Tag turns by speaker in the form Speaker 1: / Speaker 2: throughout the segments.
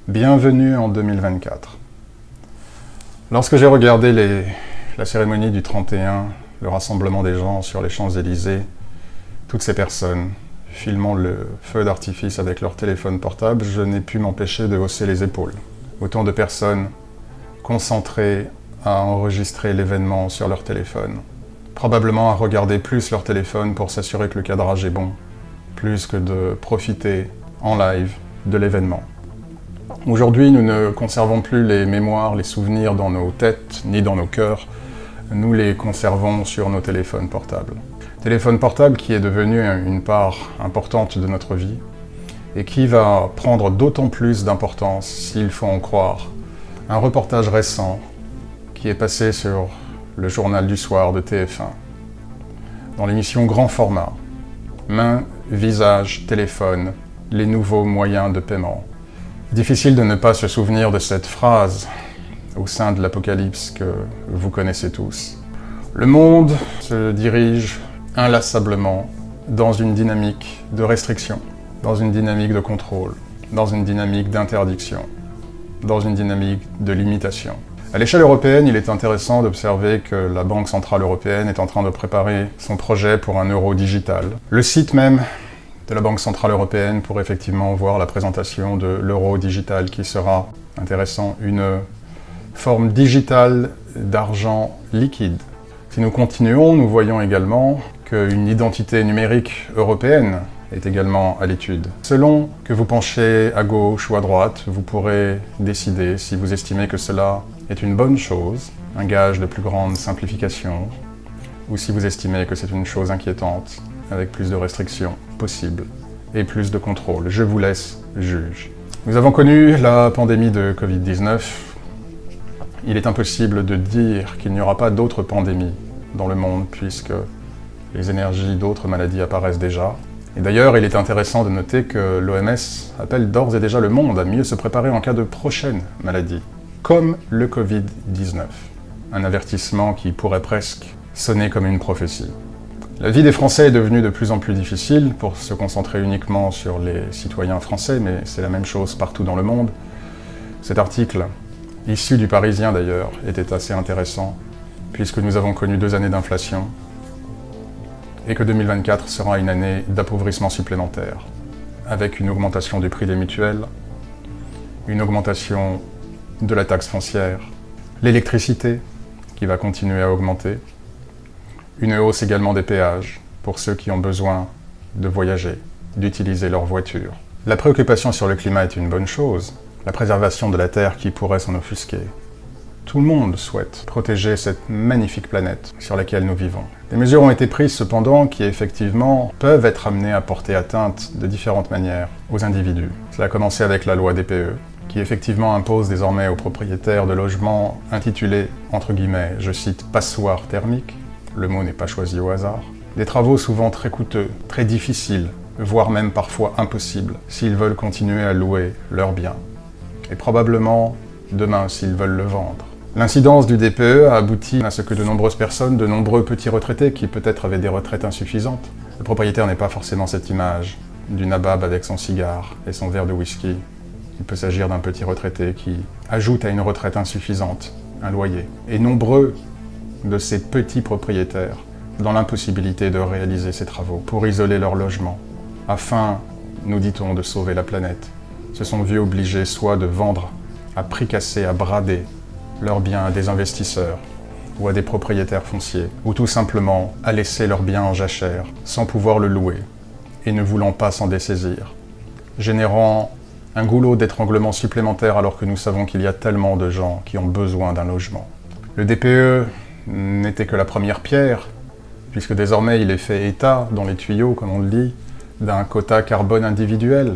Speaker 1: Bienvenue en 2024. Lorsque j'ai regardé la cérémonie du 31, le rassemblement des gens sur les Champs-Élysées, toutes ces personnes filmant le feu d'artifice avec leur téléphone portable, je n'ai pu m'empêcher de hausser les épaules. Autant de personnes concentrées à enregistrer l'événement sur leur téléphone, probablement à regarder plus leur téléphone pour s'assurer que le cadrage est bon, plus que de profiter en live de l'événement. Aujourd'hui, nous ne conservons plus les mémoires, les souvenirs dans nos têtes, ni dans nos cœurs. Nous les conservons sur nos téléphones portables. Téléphone portable qui est devenu une part importante de notre vie et qui va prendre d'autant plus d'importance, s'il faut en croire, un reportage récent qui est passé sur le journal du soir de TF1, dans l'émission Grand Format, Main, visage, téléphone, les nouveaux moyens de paiement. Difficile de ne pas se souvenir de cette phrase au sein de l'Apocalypse que vous connaissez tous. Le monde se dirige inlassablement dans une dynamique de restriction, dans une dynamique de contrôle, dans une dynamique d'interdiction, dans une dynamique de limitation. À l'échelle européenne, il est intéressant d'observer que la Banque Centrale Européenne est en train de préparer son projet pour un euro digital. Le site même de la Banque Centrale Européenne pour effectivement voir la présentation de l'euro digital qui sera intéressant, une forme digitale d'argent liquide. Si nous continuons, nous voyons également qu'une identité numérique européenne est également à l'étude. Selon que vous penchez à gauche ou à droite, vous pourrez décider si vous estimez que cela est une bonne chose, un gage de plus grande simplification, ou si vous estimez que c'est une chose inquiétante, avec plus de restrictions possibles et plus de contrôle. Je vous laisse juge. Nous avons connu la pandémie de Covid-19. Il est impossible de dire qu'il n'y aura pas d'autres pandémies dans le monde, puisque les énergies d'autres maladies apparaissent déjà. Et d'ailleurs, il est intéressant de noter que l'OMS appelle d'ores et déjà le monde à mieux se préparer en cas de prochaine maladie, comme le Covid-19. Un avertissement qui pourrait presque sonner comme une prophétie. La vie des Français est devenue de plus en plus difficile pour se concentrer uniquement sur les citoyens français, mais c'est la même chose partout dans le monde. Cet article, issu du Parisien d'ailleurs, était assez intéressant, puisque nous avons connu 2 années d'inflation, et que 2024 sera une année d'appauvrissement supplémentaire, avec une augmentation du prix des mutuelles, une augmentation de la taxe foncière, l'électricité qui va continuer à augmenter, une hausse également des péages pour ceux qui ont besoin de voyager, d'utiliser leur voiture. La préoccupation sur le climat est une bonne chose, la préservation de la Terre qui pourrait s'en offusquer. Tout le monde souhaite protéger cette magnifique planète sur laquelle nous vivons. Des mesures ont été prises cependant qui effectivement peuvent être amenées à porter atteinte de différentes manières aux individus. Cela a commencé avec la loi DPE, qui effectivement impose désormais aux propriétaires de logements intitulés, entre guillemets, je cite, « passoires thermiques », le mot n'est pas choisi au hasard, des travaux souvent très coûteux, très difficiles, voire même parfois impossibles, s'ils veulent continuer à louer leurs biens, et probablement demain s'ils veulent le vendre. L'incidence du DPE a abouti à ce que de nombreuses personnes, de nombreux petits retraités qui peut-être avaient des retraites insuffisantes, le propriétaire n'est pas forcément cette image du nabab avec son cigare et son verre de whisky. Il peut s'agir d'un petit retraité qui ajoute à une retraite insuffisante un loyer. Et nombreux de ces petits propriétaires dans l'impossibilité de réaliser ces travaux pour isoler leur logement, afin, nous dit-on, de sauver la planète, se sont vus obligés soit de vendre à prix cassé, à brader leurs biens à des investisseurs ou à des propriétaires fonciers, ou tout simplement à laisser leurs biens en jachère sans pouvoir le louer et ne voulant pas s'en dessaisir, générant un goulot d'étranglement supplémentaire alors que nous savons qu'il y a tellement de gens qui ont besoin d'un logement. Le DPE n'était que la première pierre, puisque désormais il est fait état, dans les tuyaux, comme on le dit, d'un quota carbone individuel,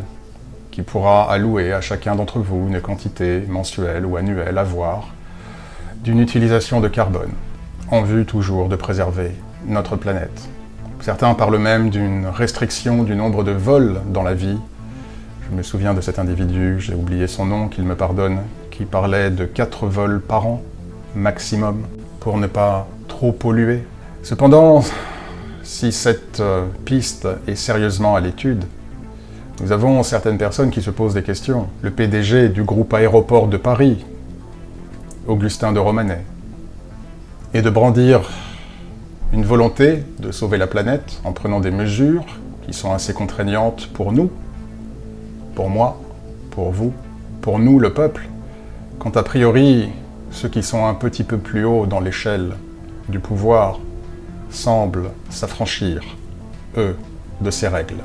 Speaker 1: qui pourra allouer à chacun d'entre vous une quantité mensuelle ou annuelle à voir d'une utilisation de carbone, en vue toujours de préserver notre planète. Certains parlent même d'une restriction du nombre de vols dans la vie. Je me souviens de cet individu, j'ai oublié son nom, qu'il me pardonne, qui parlait de 4 vols par an, maximum, pour ne pas trop polluer. Cependant, si cette piste est sérieusement à l'étude, Nous avons certaines personnes qui se posent des questions. Le PDG du groupe Aéroport de Paris, Augustin de Romanet, et de brandir une volonté de sauver la planète en prenant des mesures qui sont assez contraignantes pour nous, pour moi, pour vous, pour nous, le peuple, quand a priori, ceux qui sont un petit peu plus haut dans l'échelle du pouvoir semblent s'affranchir, eux, de ces règles.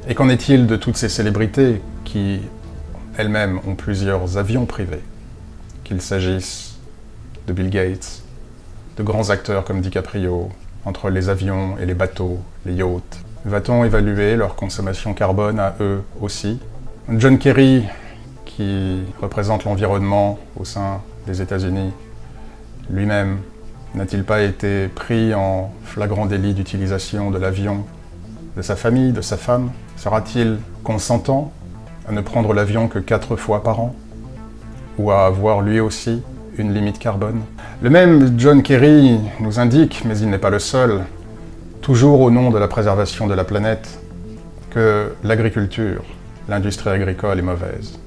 Speaker 1: Et qu'en est-il de toutes ces célébrités qui, elles-mêmes, ont plusieurs avions privés, qu'il s'agisse de Bill Gates, de grands acteurs comme DiCaprio, entre les avions et les bateaux, les yachts? Va-t-on évaluer leur consommation carbone à eux aussi? John Kerry, qui représente l'environnement au sein des États-Unis, lui-même, n'a-t-il pas été pris en flagrant délit d'utilisation de l'avion de sa famille, de sa femme? Sera-t-il consentant à ne prendre l'avion que 4 fois par an? Ou à avoir lui aussi une limite carbone? Le même John Kerry nous indique, mais il n'est pas le seul, toujours au nom de la préservation de la planète, que l'agriculture, l'industrie agricole est mauvaise.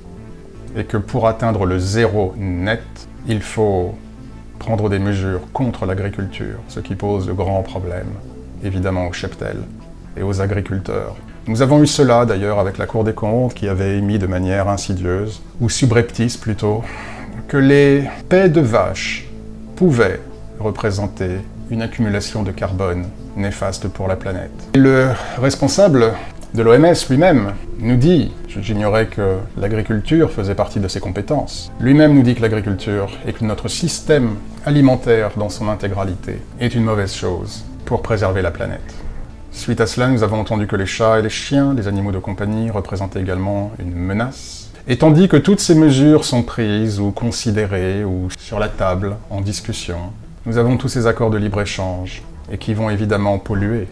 Speaker 1: Et que pour atteindre le zéro net, il faut prendre des mesures contre l'agriculture, ce qui pose de grands problèmes, évidemment aux cheptels et aux agriculteurs. Nous avons eu cela d'ailleurs avec la Cour des comptes qui avait émis de manière insidieuse, ou subreptice plutôt, que les paies de vaches pouvaient représenter une accumulation de carbone néfaste pour la planète. Et le responsable de l'OMS lui-même nous dit, j'ignorais que l'agriculture faisait partie de ses compétences, lui-même nous dit que l'agriculture et que notre système alimentaire dans son intégralité est une mauvaise chose pour préserver la planète. Suite à cela, nous avons entendu que les chats et les chiens, les animaux de compagnie, représentaient également une menace. Et tandis que toutes ces mesures sont prises ou considérées ou sur la table, en discussion, nous avons tous ces accords de libre-échange et qui vont évidemment polluer.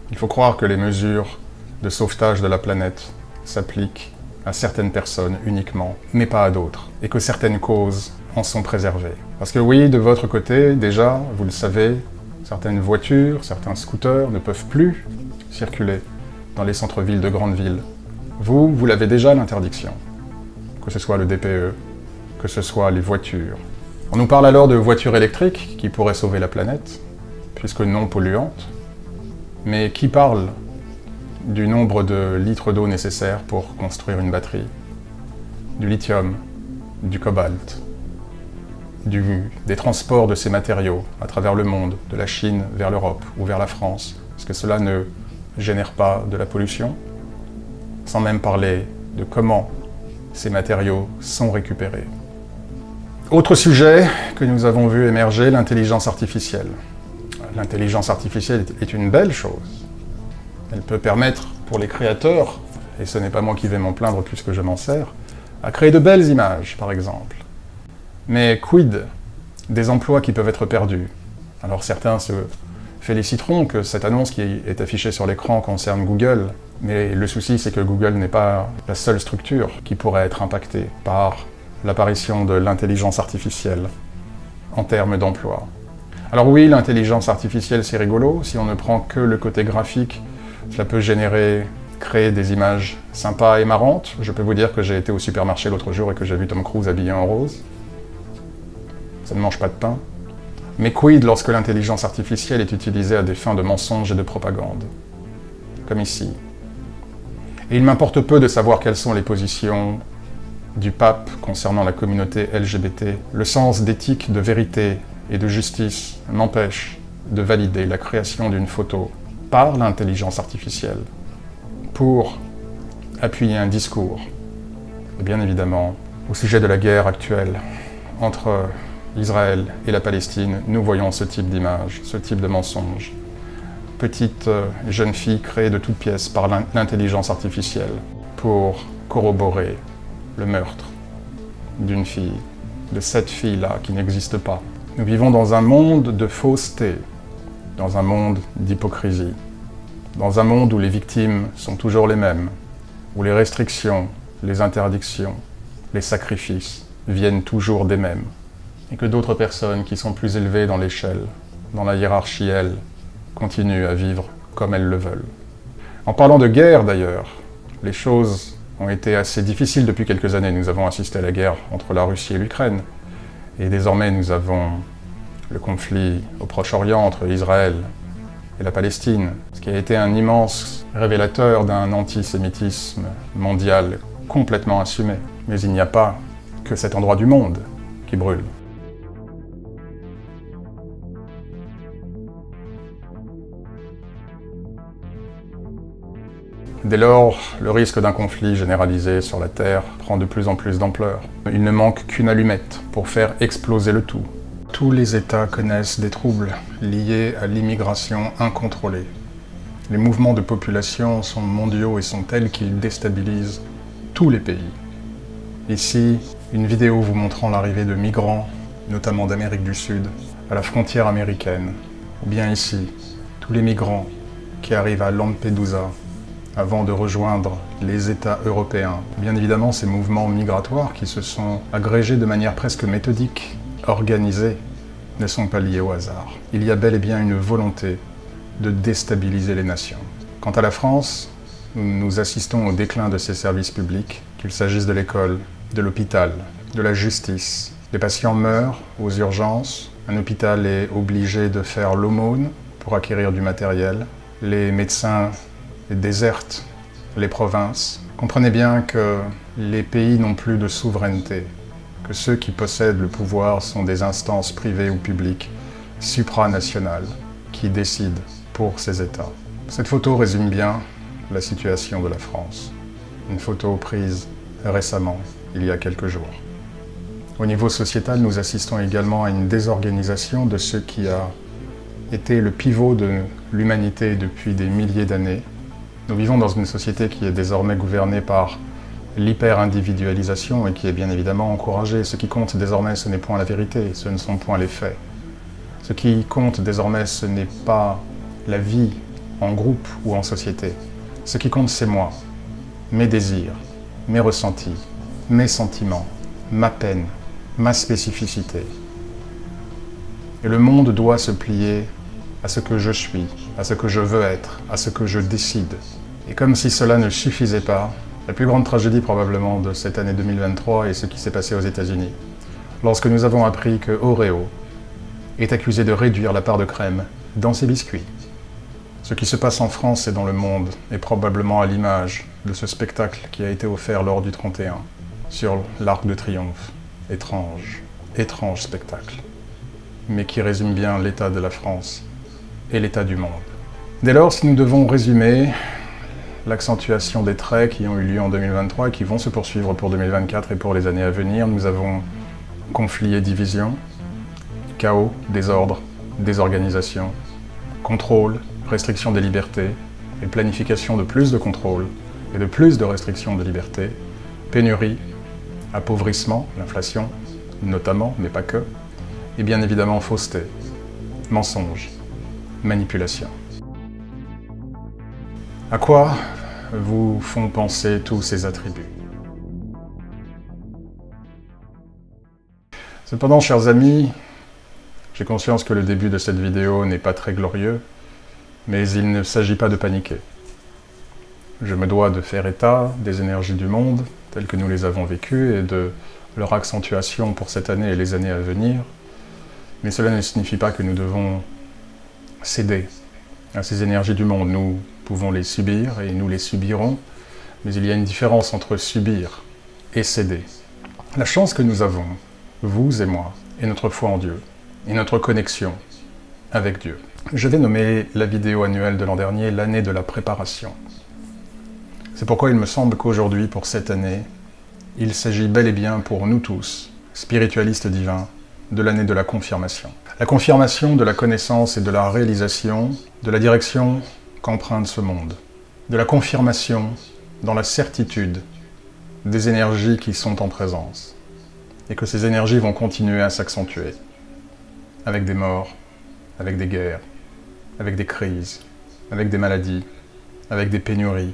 Speaker 1: Il faut croire que les mesures de sauvetage de la planète s'appliquent à certaines personnes uniquement, mais pas à d'autres, et que certaines causes en sont préservées. Parce que oui, de votre côté, déjà, vous le savez, certaines voitures, certains scooters ne peuvent plus circuler dans les centres-villes de grandes villes. Vous l'avez déjà l'interdiction, que ce soit le DPE, que ce soit les voitures. On nous parle alors de voitures électriques qui pourraient sauver la planète, puisque non polluantes, mais qui parle du nombre de litres d'eau nécessaires pour construire une batterie, du lithium, du cobalt, des transports de ces matériaux à travers le monde, de la Chine vers l'Europe ou vers la France. Est-ce que cela ne génère pas de la pollution? Sans même parler de comment ces matériaux sont récupérés. Autre sujet que nous avons vu émerger, l'intelligence artificielle. L'intelligence artificielle est une belle chose. Elle peut permettre pour les créateurs, et ce n'est pas moi qui vais m'en plaindre puisque je m'en sers, à créer de belles images, par exemple. Mais quid des emplois qui peuvent être perdus? Alors certains se féliciteront que cette annonce qui est affichée sur l'écran concerne Google, mais le souci c'est que Google n'est pas la seule structure qui pourrait être impactée par l'apparition de l'intelligence artificielle en termes d'emploi. Alors oui, l'intelligence artificielle c'est rigolo, si on ne prend que le côté graphique, cela peut créer des images sympas et marrantes. Je peux vous dire que j'ai été au supermarché l'autre jour et que j'ai vu Tom Cruise habillé en rose. Ça ne mange pas de pain. Mais quid lorsque l'intelligence artificielle est utilisée à des fins de mensonge et de propagande? Comme ici. Et il m'importe peu de savoir quelles sont les positions du pape concernant la communauté LGBT. Le sens d'éthique, de vérité et de justice m'empêche de valider la création d'une photo par l'intelligence artificielle pour appuyer un discours. Et bien évidemment, au sujet de la guerre actuelle entre Israël et la Palestine, nous voyons ce type d'image, ce type de mensonge. Petite jeune fille créée de toutes pièces par l'intelligence artificielle pour corroborer le meurtre d'une fille, de cette fille-là qui n'existe pas. Nous vivons dans un monde de fausseté, dans un monde d'hypocrisie, dans un monde où les victimes sont toujours les mêmes, où les restrictions, les interdictions, les sacrifices viennent toujours des mêmes, et que d'autres personnes qui sont plus élevées dans l'échelle, dans la hiérarchie, elles, continuent à vivre comme elles le veulent. En parlant de guerre d'ailleurs, les choses ont été assez difficiles depuis quelques années. Nous avons assisté à la guerre entre la Russie et l'Ukraine, et désormais nous avons le conflit au Proche-Orient entre Israël et la Palestine, ce qui a été un immense révélateur d'un antisémitisme mondial complètement assumé. Mais il n'y a pas que cet endroit du monde qui brûle. Dès lors, le risque d'un conflit généralisé sur la Terre prend de plus en plus d'ampleur. Il ne manque qu'une allumette pour faire exploser le tout. Tous les États connaissent des troubles liés à l'immigration incontrôlée. Les mouvements de population sont mondiaux et sont tels qu'ils déstabilisent tous les pays. Ici, une vidéo vous montrant l'arrivée de migrants, notamment d'Amérique du Sud, à la frontière américaine. Ou bien ici, tous les migrants qui arrivent à Lampedusa avant de rejoindre les États européens. Bien évidemment, ces mouvements migratoires qui se sont agrégés de manière presque méthodique, organisés, ne sont pas liés au hasard. Il y a bel et bien une volonté de déstabiliser les nations. Quant à la France, nous assistons au déclin de ses services publics, qu'il s'agisse de l'école, de l'hôpital, de la justice. Les patients meurent aux urgences, un hôpital est obligé de faire l'aumône pour acquérir du matériel, les médecins désertent les provinces. Comprenez bien que les pays n'ont plus de souveraineté, que ceux qui possèdent le pouvoir sont des instances privées ou publiques, supranationales, qui décident pour ces États. Cette photo résume bien la situation de la France. Une photo prise récemment, il y a quelques jours. Au niveau sociétal, nous assistons également à une désorganisation de ce qui a été le pivot de l'humanité depuis des milliers d'années. Nous vivons dans une société qui est désormais gouvernée par l'hyper-individualisation et qui est bien évidemment encouragée. Ce qui compte désormais, ce n'est point la vérité, ce ne sont point les faits. Ce qui compte désormais, ce n'est pas la vie en groupe ou en société. Ce qui compte, c'est moi, mes désirs, mes ressentis, mes sentiments, ma peine, ma spécificité. Et le monde doit se plier à ce que je suis, à ce que je veux être, à ce que je décide. Et comme si cela ne suffisait pas, la plus grande tragédie probablement de cette année 2023 est ce qui s'est passé aux États-Unis, lorsque nous avons appris que Oreo est accusé de réduire la part de crème dans ses biscuits. Ce qui se passe en France et dans le monde est probablement à l'image de ce spectacle qui a été offert lors du 31 sur l'Arc de Triomphe. Étrange, étrange spectacle, mais qui résume bien l'état de la France et l'état du monde. Dès lors, si nous devons résumer l'accentuation des traits qui ont eu lieu en 2023 et qui vont se poursuivre pour 2024 et pour les années à venir, nous avons conflit et division, chaos, désordre, désorganisation, contrôle, restriction des libertés et planification de plus de contrôle et de plus de restrictions de liberté, pénurie, appauvrissement, l'inflation, notamment, mais pas que, et bien évidemment fausseté, mensonge, manipulation. À quoi vous font penser tous ces attributs? Cependant, chers amis, j'ai conscience que le début de cette vidéo n'est pas très glorieux, mais il ne s'agit pas de paniquer. Je me dois de faire état des énergies du monde, telles que nous les avons vécues, et de leur accentuation pour cette année et les années à venir, mais cela ne signifie pas que nous devons céder à ces énergies du monde. Nous pouvons les subir et nous les subirons, mais il y a une différence entre subir et céder. La chance que nous avons, vous et moi, est notre foi en Dieu et notre connexion avec Dieu. Je vais nommer la vidéo annuelle de l'an dernier l'année de la préparation. C'est pourquoi il me semble qu'aujourd'hui, pour cette année, il s'agit bel et bien pour nous tous, spiritualistes divins, de l'année de la confirmation. La confirmation de la connaissance et de la réalisation de la direction qu'emprunte ce monde. De la confirmation dans la certitude des énergies qui sont en présence. Et que ces énergies vont continuer à s'accentuer. Avec des morts, avec des guerres, avec des crises, avec des maladies, avec des pénuries,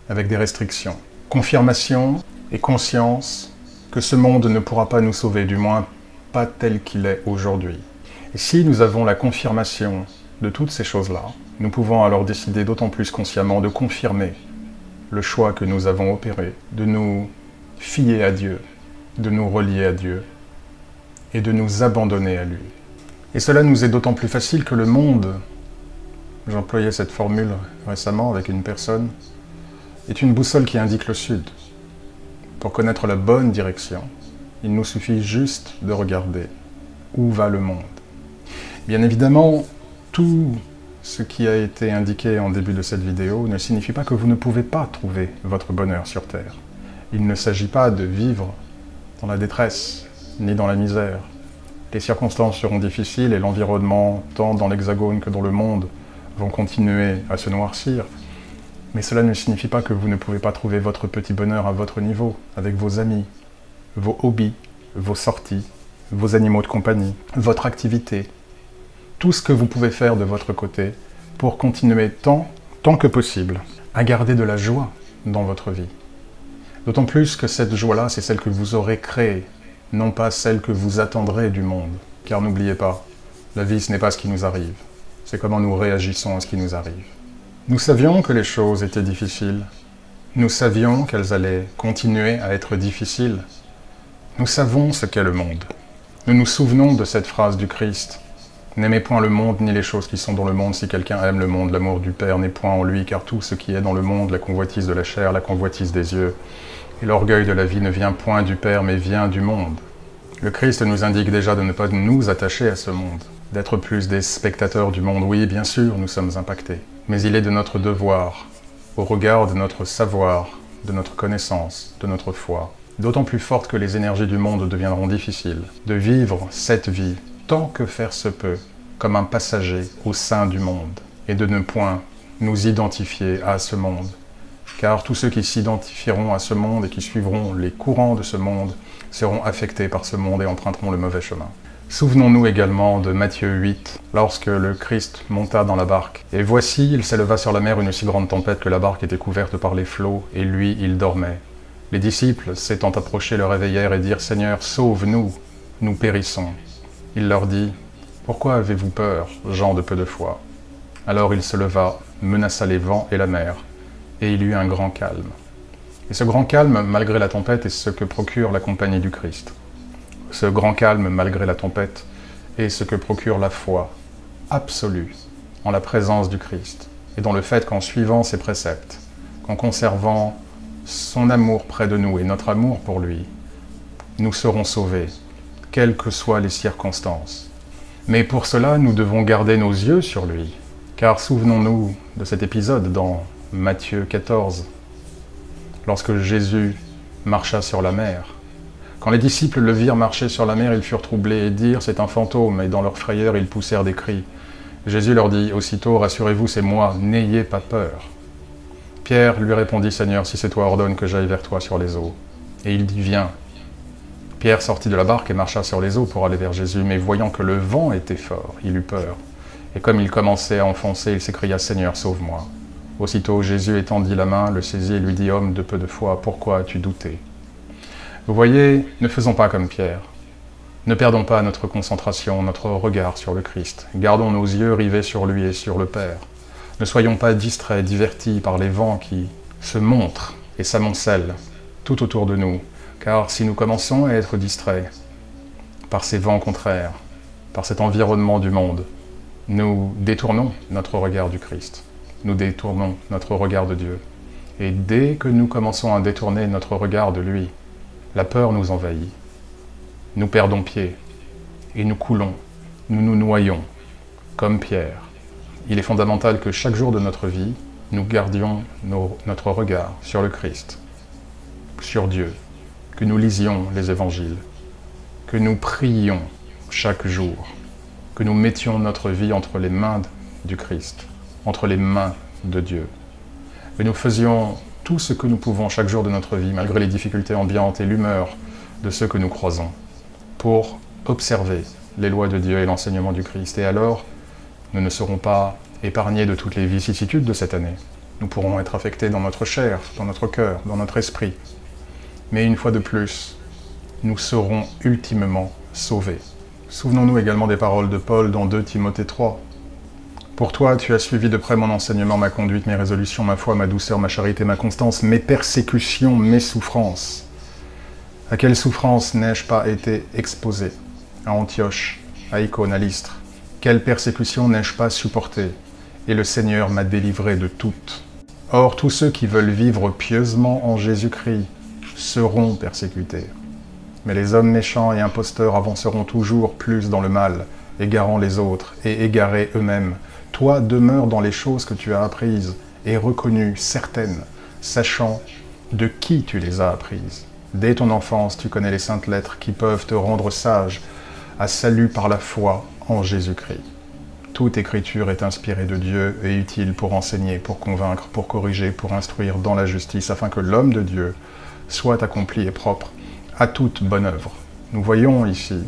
Speaker 1: avec des restrictions. Confirmation et conscience que ce monde ne pourra pas nous sauver, du moins pas tel qu'il est aujourd'hui. Et si nous avons la confirmation de toutes ces choses-là, nous pouvons alors décider d'autant plus consciemment de confirmer le choix que nous avons opéré, de nous fier à Dieu, de nous relier à Dieu et de nous abandonner à lui. Et cela nous est d'autant plus facile que le monde, j'employais cette formule récemment avec une personne, est une boussole qui indique le sud. Pour connaître la bonne direction, il nous suffit juste de regarder où va le monde. Bien évidemment, tout ce qui a été indiqué en début de cette vidéo ne signifie pas que vous ne pouvez pas trouver votre bonheur sur Terre. Il ne s'agit pas de vivre dans la détresse, ni dans la misère. Les circonstances seront difficiles et l'environnement, tant dans l'Hexagone que dans le monde, vont continuer à se noircir. Mais cela ne signifie pas que vous ne pouvez pas trouver votre petit bonheur à votre niveau, avec vos amis, vos hobbies, vos sorties, vos animaux de compagnie, votre activité, tout ce que vous pouvez faire de votre côté pour continuer tant que possible à garder de la joie dans votre vie. D'autant plus que cette joie-là, c'est celle que vous aurez créée, non pas celle que vous attendrez du monde. Car n'oubliez pas, la vie ce n'est pas ce qui nous arrive, c'est comment nous réagissons à ce qui nous arrive. Nous savions que les choses étaient difficiles, nous savions qu'elles allaient continuer à être difficiles. Nous savons ce qu'est le monde. Nous nous souvenons de cette phrase du Christ. N'aimez point le monde ni les choses qui sont dans le monde. Si quelqu'un aime le monde, l'amour du Père n'est point en lui, car tout ce qui est dans le monde, la convoitise de la chair, la convoitise des yeux, et l'orgueil de la vie ne vient point du Père, mais vient du monde. Le Christ nous indique déjà de ne pas nous attacher à ce monde, d'être plus des spectateurs du monde. Oui, bien sûr, nous sommes impactés, mais il est de notre devoir, au regard de notre savoir, de notre connaissance, de notre foi, d'autant plus forte que les énergies du monde deviendront difficiles, de vivre cette vie tant que faire se peut, comme un passager au sein du monde, et de ne point nous identifier à ce monde. Car tous ceux qui s'identifieront à ce monde et qui suivront les courants de ce monde seront affectés par ce monde et emprunteront le mauvais chemin. Souvenons-nous également de Matthieu 8, lorsque le Christ monta dans la barque. Et voici, il s'éleva sur la mer une si grande tempête que la barque était couverte par les flots, et lui, il dormait. Les disciples, s'étant approchés, le réveillèrent et dirent « Seigneur, sauve-nous, nous périssons ». Il leur dit « Pourquoi avez-vous peur, gens de peu de foi ?» Alors il se leva, menaça les vents et la mer, et il y eut un grand calme. Et ce grand calme, malgré la tempête, est ce que procure la compagnie du Christ. Ce grand calme, malgré la tempête, est ce que procure la foi absolue en la présence du Christ, et dans le fait qu'en suivant ses préceptes, qu'en conservant son amour près de nous et notre amour pour lui, nous serons sauvés, quelles que soient les circonstances. Mais pour cela, nous devons garder nos yeux sur lui, car souvenons-nous de cet épisode dans Matthieu 14, lorsque Jésus marcha sur la mer. Quand les disciples le virent marcher sur la mer, ils furent troublés et dirent « c'est un fantôme », et dans leur frayeur, ils poussèrent des cris. Jésus leur dit aussitôt « rassurez-vous, c'est moi, n'ayez pas peur ». Pierre lui répondit « Seigneur, si c'est toi, ordonne que j'aille vers toi sur les eaux ». Et il dit « viens ». Pierre sortit de la barque et marcha sur les eaux pour aller vers Jésus, mais voyant que le vent était fort, il eut peur. Et comme il commençait à enfoncer, il s'écria « Seigneur, sauve-moi ». Aussitôt Jésus étendit la main, le saisit et lui dit « Homme de peu de foi, pourquoi as-tu douté ?» Vous voyez, ne faisons pas comme Pierre. Ne perdons pas notre concentration, notre regard sur le Christ. Gardons nos yeux rivés sur lui et sur le Père. Ne soyons pas distraits, divertis par les vents qui se montrent et s'amoncellent tout autour de nous. Car si nous commençons à être distraits par ces vents contraires, par cet environnement du monde, nous détournons notre regard du Christ. Nous détournons notre regard de Dieu. Et dès que nous commençons à détourner notre regard de lui, la peur nous envahit. Nous perdons pied et nous coulons, nous nous noyons, comme Pierre. Il est fondamental que chaque jour de notre vie, nous gardions notre regard sur le Christ, sur Dieu, que nous lisions les évangiles, que nous prions chaque jour, que nous mettions notre vie entre les mains du Christ, entre les mains de Dieu. Que nous faisions tout ce que nous pouvons chaque jour de notre vie, malgré les difficultés ambiantes et l'humeur de ceux que nous croisons, pour observer les lois de Dieu et l'enseignement du Christ. Et alors, nous ne serons pas épargnés de toutes les vicissitudes de cette année. Nous pourrons être affectés dans notre chair, dans notre cœur, dans notre esprit. Mais une fois de plus, nous serons ultimement sauvés. Souvenons-nous également des paroles de Paul dans 2 Timothée 3. Pour toi, tu as suivi de près mon enseignement, ma conduite, mes résolutions, ma foi, ma douceur, ma charité, ma constance, mes persécutions, mes souffrances. À quelle souffrance n'ai-je pas été exposé? À Antioche, à Icône, à Lystre. Quelle persécution n'ai-je pas supportée? Et le Seigneur m'a délivré de toutes. Or, tous ceux qui veulent vivre pieusement en Jésus-Christ seront persécutés. Mais les hommes méchants et imposteurs avanceront toujours plus dans le mal, égarant les autres et égarés eux-mêmes. Toi, demeure dans les choses que tu as apprises et reconnues certaines, sachant de qui tu les as apprises. Dès ton enfance, tu connais les saintes lettres qui peuvent te rendre sage à salut par la foi en Jésus-Christ. Toute écriture est inspirée de Dieu et utile pour enseigner, pour convaincre, pour corriger, pour instruire dans la justice, afin que l'homme de Dieu soit accompli et propre à toute bonne œuvre. Nous voyons ici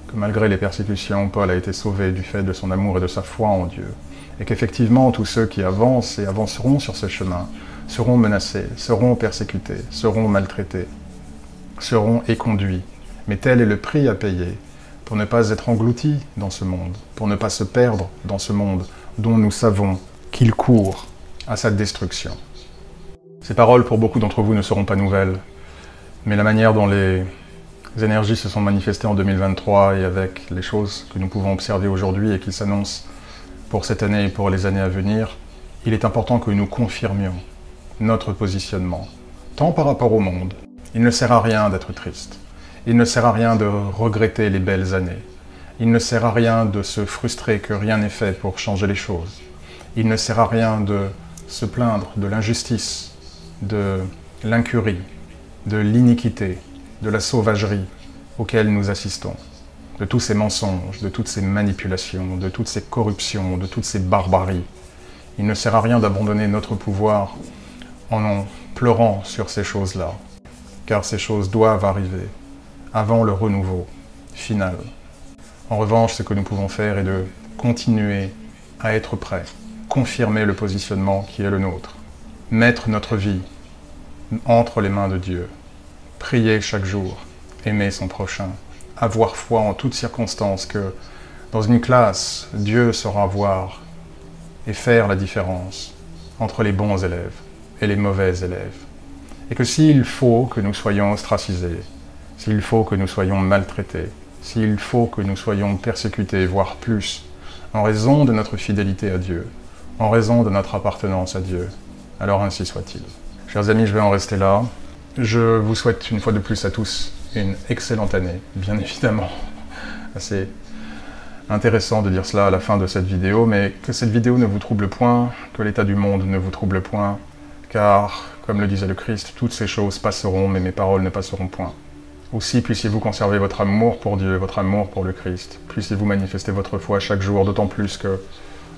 Speaker 1: que malgré les persécutions, Paul a été sauvé du fait de son amour et de sa foi en Dieu, et qu'effectivement tous ceux qui avancent et avanceront sur ce chemin seront menacés, seront persécutés, seront maltraités, seront éconduits. Mais tel est le prix à payer pour ne pas être engloutis dans ce monde, pour ne pas se perdre dans ce monde dont nous savons qu'il court à sa destruction. Ces paroles, pour beaucoup d'entre vous, ne seront pas nouvelles, mais la manière dont les énergies se sont manifestées en 2023 et avec les choses que nous pouvons observer aujourd'hui et qui s'annoncent pour cette année et pour les années à venir, il est important que nous confirmions notre positionnement, tant par rapport au monde. Il ne sert à rien d'être triste. Il ne sert à rien de regretter les belles années. Il ne sert à rien de se frustrer que rien n'est fait pour changer les choses. Il ne sert à rien de se plaindre de l'injustice, de l'incurie, de l'iniquité, de la sauvagerie auxquelles nous assistons, de tous ces mensonges, de toutes ces manipulations, de toutes ces corruptions, de toutes ces barbaries. Il ne sert à rien d'abandonner notre pouvoir en pleurant sur ces choses-là, car ces choses doivent arriver avant le renouveau final. En revanche, ce que nous pouvons faire est de continuer à être prêts, confirmer le positionnement qui est le nôtre, mettre notre vie entre les mains de Dieu, prier chaque jour, aimer son prochain, avoir foi en toutes circonstances que dans une classe, Dieu saura voir et faire la différence entre les bons élèves et les mauvais élèves. Et que s'il faut que nous soyons ostracisés, s'il faut que nous soyons maltraités, s'il faut que nous soyons persécutés, voire plus, en raison de notre fidélité à Dieu, en raison de notre appartenance à Dieu, alors ainsi soit-il. Chers amis, je vais en rester là. Je vous souhaite une fois de plus à tous une excellente année, bien évidemment. C'est intéressant de dire cela à la fin de cette vidéo, mais que cette vidéo ne vous trouble point, que l'état du monde ne vous trouble point, car, comme le disait le Christ, toutes ces choses passeront, mais mes paroles ne passeront point. Aussi, puissiez-vous conserver votre amour pour Dieu, votre amour pour le Christ. Puissiez-vous manifester votre foi chaque jour, d'autant plus que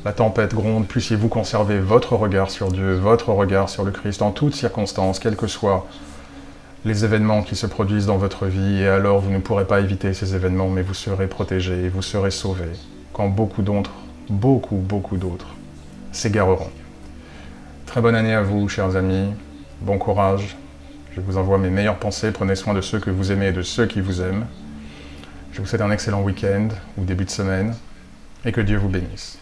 Speaker 1: la tempête gronde. Puissiez-vous conserver votre regard sur Dieu, votre regard sur le Christ, en toutes circonstances, quels que soient les événements qui se produisent dans votre vie. Et alors, vous ne pourrez pas éviter ces événements, mais vous serez protégés, vous serez sauvés, quand beaucoup d'autres s'égareront. Très bonne année à vous, chers amis. Bon courage. Je vous envoie mes meilleures pensées, prenez soin de ceux que vous aimez et de ceux qui vous aiment. Je vous souhaite un excellent week-end ou début de semaine, et que Dieu vous bénisse.